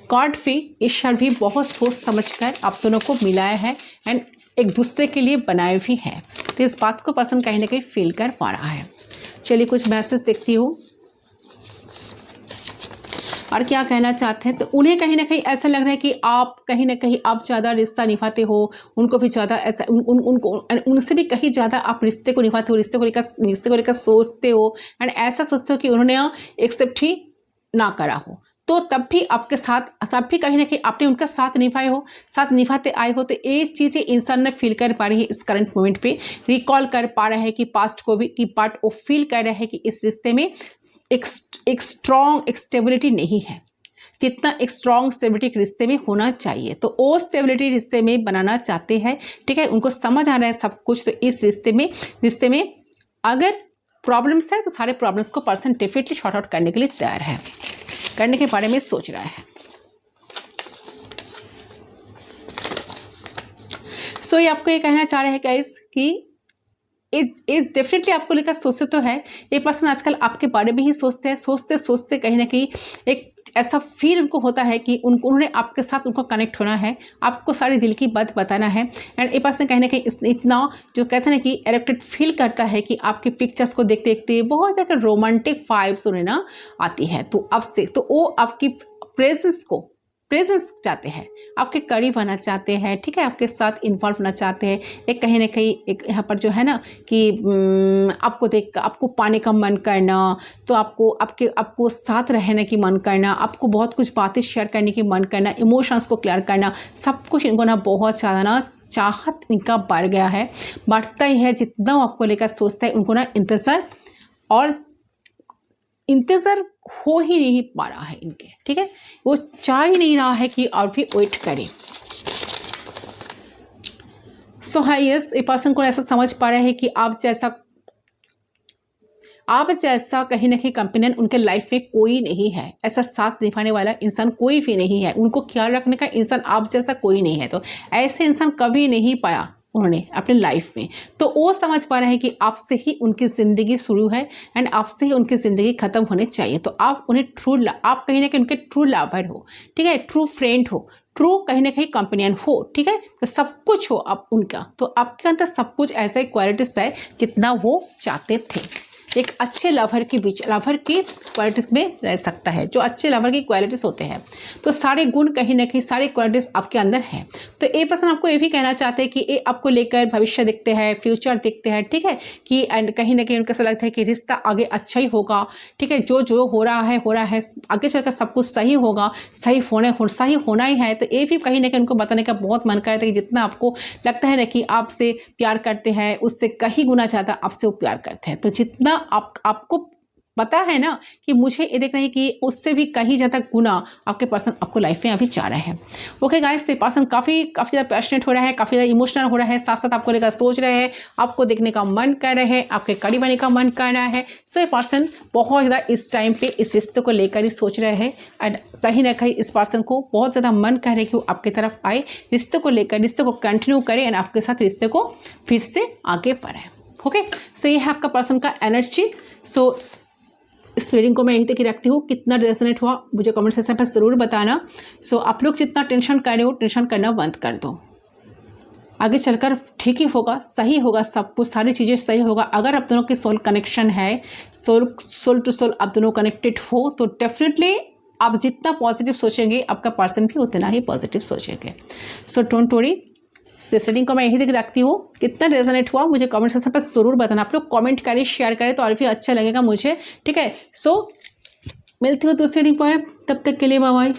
गॉड भी, ईश्वर भी बहुत सोच समझकर आप दोनों को मिलाया है एंड एक दूसरे के लिए बनाए भी है. तो इस बात को पर्सन कहीं ना कहीं फील कर पा रहा है. चलिए कुछ मैसेज देखती हूँ और क्या कहना चाहते हैं. तो उन्हें कहीं ना कहीं ऐसा लग रहा है कि आप कहीं ना कहीं आप ज़्यादा रिश्ता निभाते हो, उनको भी ज़्यादा ऐसा उनको उनसे भी कहीं ज़्यादा आप रिश्ते को निभाते हो, रिश्ते को लेकर सोचते हो एंड ऐसा सोचते हो कि उन्होंने एक्सेप्ट ही ना करा हो. तो तब भी कहीं ना कहीं आपने उनका साथ निभाते आए हो. तो ये चीज़ें इंसान ने फील कर पा रही है इस करंट मोमेंट पे, रिकॉल कर पा रहा है कि पास्ट को भी, कि पार्ट वो फील कर रहा है कि इस रिश्ते में एक स्ट्रॉन्ग स्टेबिलिटी नहीं है जितना एक स्ट्रॉन्ग स्टेबिलिटी रिश्ते में होना चाहिए. तो वो स्टेबिलिटी रिश्ते में बनाना चाहते हैं, ठीक है. उनको समझ आ रहा है सब कुछ. तो इस रिश्ते में अगर प्रॉब्लम्स है तो सारे प्रॉब्लम्स को पर्सन डेफिनेटली शॉर्ट आउट करने के लिए तैयार है, करने के बारे में सोच रहा है. सो ये आपको ये कहना चाह रहे हैं गाइस कि इस डेफिनेटली आपको लेकर सोचते तो है. ये पर्सन आजकल आपके बारे में ही सोचते कहीं ना कहीं एक ऐसा फील उनको होता है कि उन्होंने आपके साथ उनको कनेक्ट होना है, आपको सारी दिल की बात बताना है. एंड ये पर्सन कहीं ना कहीं इतना जो कहते हैं ना कि एरेक्टेड फील करता है कि आपके पिक्चर्स को देखते देखते बहुत ज़्यादा रोमांटिक वाइब्स उन्हें ना आती है. तो आपसे तो वो आपकी प्रेजेंस चाहते हैं, आपके करीब आना चाहते हैं, ठीक है. आपके साथ इन्वॉल्व होना चाहते हैं. एक कहीं ना कहीं एक यहाँ पर जो है ना कि आपको देख आपको पाने का मन करना, तो आपको साथ रहने की मन करना, आपको बहुत कुछ बातें शेयर करने की मन करना, इमोशंस को क्लियर करना, सब कुछ इनको ना बहुत ज़्यादा ना चाहत इनका बढ़ गया है. बढ़ता ही है जितना आपको लेकर सोचता है. उनको ना इंतज़ार हो ही नहीं पा रहा है इनके, ठीक है. वो चाह ही नहीं रहा है कि और भी वेट करें. सो हाँ, यस, ए पर्सन को ऐसा समझ पा रहा है कि आप जैसा कहीं ना कहीं कंपेनियन उनके लाइफ में कोई नहीं है. ऐसा साथ निभाने वाला इंसान कोई भी नहीं है. उनको ख्याल रखने का इंसान आप जैसा कोई नहीं है. तो ऐसे इंसान कभी नहीं पाया उन्होंने अपने लाइफ में, तो वो समझ पा रहे हैं कि आपसे ही उनकी ज़िंदगी शुरू है एंड आपसे ही उनकी ज़िंदगी ख़त्म होने चाहिए। तो आप उन्हें आप कहीं ना कहीं उनके ट्रू लवर हो, ठीक है, ट्रू फ्रेंड हो, ट्रू कहीं ना कहीं कंपेनियन हो, ठीक है, तो सब कुछ हो आप उनका। तो आपके अंदर सब कुछ ऐसा ही क्वालिटीज़ है जितना वो चाहते थे। एक अच्छे लवर के बीच, लवर की क्वालिटीज़ में रह सकता है, जो अच्छे लवर की क्वालिटीज़ होते हैं, तो सारे गुण कहीं ना कहीं, सारे क्वालिटीज़ आपके अंदर हैं। तो ए पर्सन आपको ये भी कहना चाहते हैं कि ये आपको लेकर भविष्य देखते हैं, फ्यूचर देखते हैं, ठीक है, कि एंड कहीं ना कहीं उनको ऐसा लगता है कि रिश्ता आगे अच्छा ही होगा, ठीक है, जो जो हो रहा है आगे चलकर सब कुछ सही होगा, सही होना ही है। तो ये भी कहीं ना कहीं उनको बताने का बहुत मन करता है कि जितना आपको लगता है ना कि आपसे प्यार करते हैं, उससे कहीं गुना ज़्यादा आपसे वो प्यार करते हैं। तो जितना आपको पता है ना कि मुझे ये देखना है कि उससे भी कहीं ज़्यादा गुना आपके पर्सन आपको लाइफ में अभी चाह रहे हैं। ओके गाइस, ये पर्सन काफ़ी ज़्यादा पैशनेट हो रहा है, काफ़ी ज़्यादा इमोशनल हो रहा है, साथ साथ आपको लेकर सोच रहे हैं, आपको देखने का मन कर रहे हैं, आपके करीब आने का मन कर रहा है। सो ये पर्सन बहुत ज़्यादा इस टाइम पे इस रिश्ते को लेकर ही सोच रहे हैं एंड कहीं ना कहीं इस पर्सन को बहुत ज़्यादा मन कर रहे कि वो आपकी तरफ आए, रिश्ते को लेकर, रिश्ते को कंटिन्यू करें एंड आपके साथ रिश्ते को फिर से आगे बढ़े। ओके, सो ये है आपका पर्सन का एनर्जी। सो इस रीडिंग को मैं यहीं तक ही रखती हूँ। कितना रेजोनेट हुआ मुझे कमेंट सेक्शन पर ज़रूर बताना। सो आप लोग जितना टेंशन कर रहे हो, टेंशन करना बंद कर दो। आगे चलकर ठीक ही होगा, सही होगा, सब कुछ, सारी चीज़ें सही होगा। अगर आप दोनों की सोल कनेक्शन है, सोल टू सोल आप दोनों कनेक्टेड हो, तो डेफिनेटली आप जितना पॉजिटिव सोचेंगे आपका पर्सन भी उतना ही पॉजिटिव सोचेंगे। सो डोंट वरी, इस रीडिंग को मैं यहीं तक रखती हूँ। कितना रेजोनेट हुआ मुझे कमेंट सेक्शन पर ज़रूर बताना। आप लोग कमेंट करें, शेयर करें तो और भी अच्छा लगेगा मुझे, ठीक है। सो मिलती हूँ दूसरी रीडिंग पर, तब तक के लिए बाय बाय।